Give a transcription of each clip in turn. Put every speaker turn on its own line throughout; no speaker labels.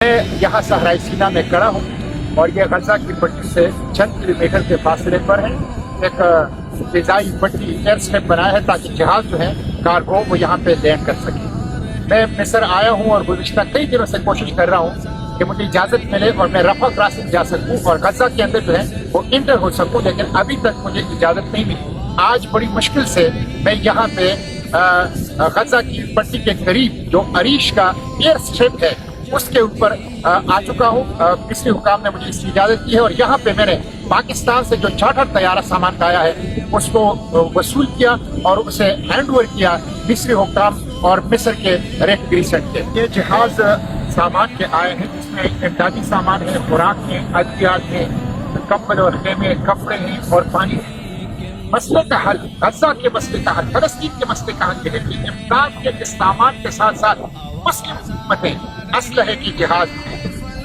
मैं यहाँ सहराई सीना में खड़ा हूँ और ये गजा की पट्टी से चंद किलोमीटर के फासले पर है। एक फिजाई पट्टी एयर स्ट्रिप बनाया है ताकि जहाज जो है कार्गो वो यहाँ पे लैंड कर सके। मैं मिस्र आया हूँ और गुज़िश्ता कई दिनों से कोशिश कर रहा हूँ कि मुझे इजाज़त मिले और मैं रफा क्रॉसिंग जा सकूँ और गजा के अंदर जो है वो इंटर हो सकूँ, लेकिन अभी तक मुझे इजाज़त नहीं मिली। आज बड़ी मुश्किल से मैं यहाँ पे गजा की पट्टी के करीब जो अरीश का एयर स्ट्रिप है उसके ऊपर आ चुका हूँ। मिस्री हुकाम ने मुझे इसकी इजाज़त दी है और यहाँ पे मैंने पाकिस्तान से जो चार्टर तैयारा सामान लाया है उसको वसूल किया और उसे हैंड ओवर किया मिस्री हुकाम और मिस्र के रेफरी सेंट के। ये जहाज सामान के आए हैं, इसमें इमदादी सामान है, खुराक है, अद्वियात है, कंबल और खेमे, कपड़े हैं और पानी है। मसले का हल, गजा के मसले का हल, फलस्तीन के मसले का हल है कि इमदाद के इस सामान के साथ साथ मुस्लिम हुकूमतें असलहे की जहाज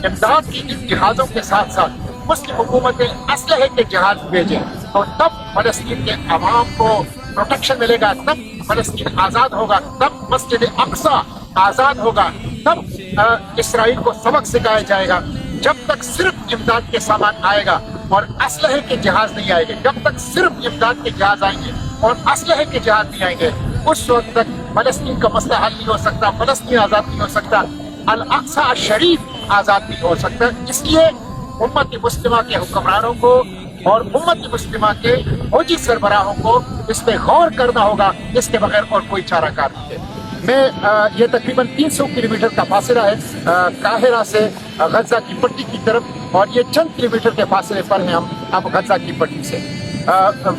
इमदाद की इन जहाज़ों के साथ साथ मुस्लिम हुकूमतें असलहे के जहाज भेजें तो तब फलस्तीन के अवाम को प्रोटेक्शन मिलेगा, तब फलस्तीन आज़ाद होगा, तब मस्जिद अक्सा आज़ाद होगा, तब इसराइल को सबक सिखाया जाएगा। जब तक सिर्फ इमदाद के सामान आएगा और असलहे के जहाज नहीं आएंगे, जब तक सिर्फ इमदाद के जहाज आएंगे और असलहे के जहाज नहीं आएंगे, उस वक्त तक फलस्तीन का मसला हल नहीं हो सकता, फलस्तीन आज़ाद नहीं हो सकता, अल अक्सा शरीफ आज़ाद नहीं हो सकता। इसलिए उम्मत मुस्लिमा के हुक्मरानों को और उम्मत मुस्लिमा के फौजी सरबराहों को इस पे गौर करना होगा, इसके बगैर और कोई चाराकार नहीं है। मैं ये तकरीबन 300 किलोमीटर का फासला है काहिरा से गजा की पट्टी की तरफ और ये चंद किलोमीटर के फासले पर हैं हम अब गजा की पट्टी से।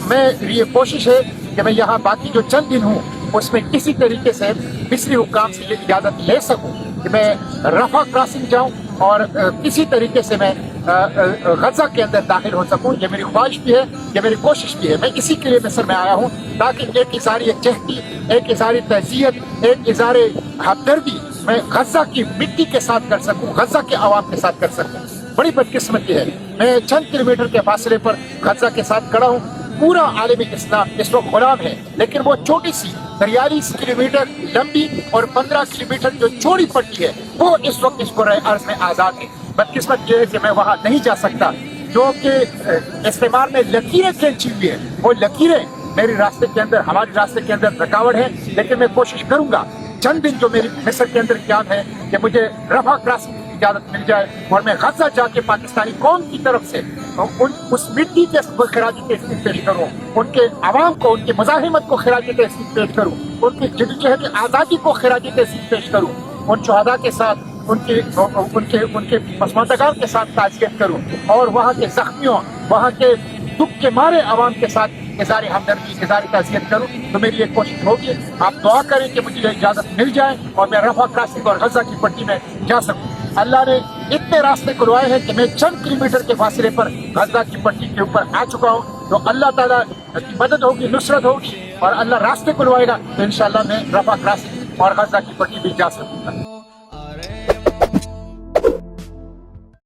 मैं ये कोशिश है कि मैं यहाँ बाकी जो चंद दिन हूँ उसमें किसी तरीके से मिस्री हुक्काम से ये इजाज़त ले सकूँ कि मैं रफा क्रॉसिंग जाऊँ और किसी तरीके से मैं गजा के अंदर दाखिल हो सकूँ। ये मेरी ख्वाहिश भी है, ये मेरी कोशिश भी है। मैं इसी के लिए मिस्र में आया हूँ ताकि एक इज़ारी जहदी, एक इज़ारी तज़ियत, एक इज़ारे हमदर्दी मैं गजा की मिट्टी के साथ कर सकूँ, गजा के अवाम के साथ कर सकूँ। बड़ी बदकिस्मती है, मैं चंद किलोमीटर के फासले पर गजा के साथ खड़ा हूँ। पूरा आलमी इस्लाम इस वक्त गुलाम है, लेकिन वो छोटी सी 43 किलोमीटर लंबी और 15 किलोमीटर जो चौड़ी पट्टी है वो इस वक्त इस कुर्रे अर्ज़ में आज़ाद है। बदकिस्मत ये है कि मैं वहाँ नहीं जा सकता, जो कि इस्तेमाल में लकीरें खींची हुई है, वो लकीरें मेरे रास्ते के अंदर, हमारे रास्ते के अंदर रुकावट है। लेकिन मैं कोशिश करूँगा चंद दिन जो मेरी मिस्र के अंदर क्या है कि मुझे रफा क्रॉसिंग की इजाज़त मिल जाए और मैं गजा जाके पाकिस्तानी कौम की तरफ से उस मिट्टी के खराजी तहसीन पेश करूँ, उनके अवाम को, उनकी मुजाहिमत को खराजी तहसीन पेश करूँ, उनकी जदोजहद आज़ादी को खराजी तहसीन पेश करूँ, उन शहादा के साथ उनके पसमानदगार के साथ ताज़ियत करूँ और वहाँ के ज़ख्मियों, वहाँ के दुख के मारे अवाम के साथ इज़ारे हमदर्दी, इज़ारे ताज़ियत करूँ। तो मेरी एक कोशिश होगी, आप दुआ करें कि मुझे इजाज़त मिल जाए और मैं रफा क्रॉसिंग और गजा की पट्टी में जा सकूँ। अल्लाह ने इतने रास्ते खुलवाए हैं कि मैं चंद किलोमीटर के फासले पर गजा की पट्टी के ऊपर आ चुका हूँ। तो अल्लाह ताला की मदद होगी, नुसरत होगी और अल्लाह रास्ते खुलवाएगा तो इंशाअल्लाह मैं रफा क्रॉसिंग और गजा की पट्टी भी जा सकूँगा।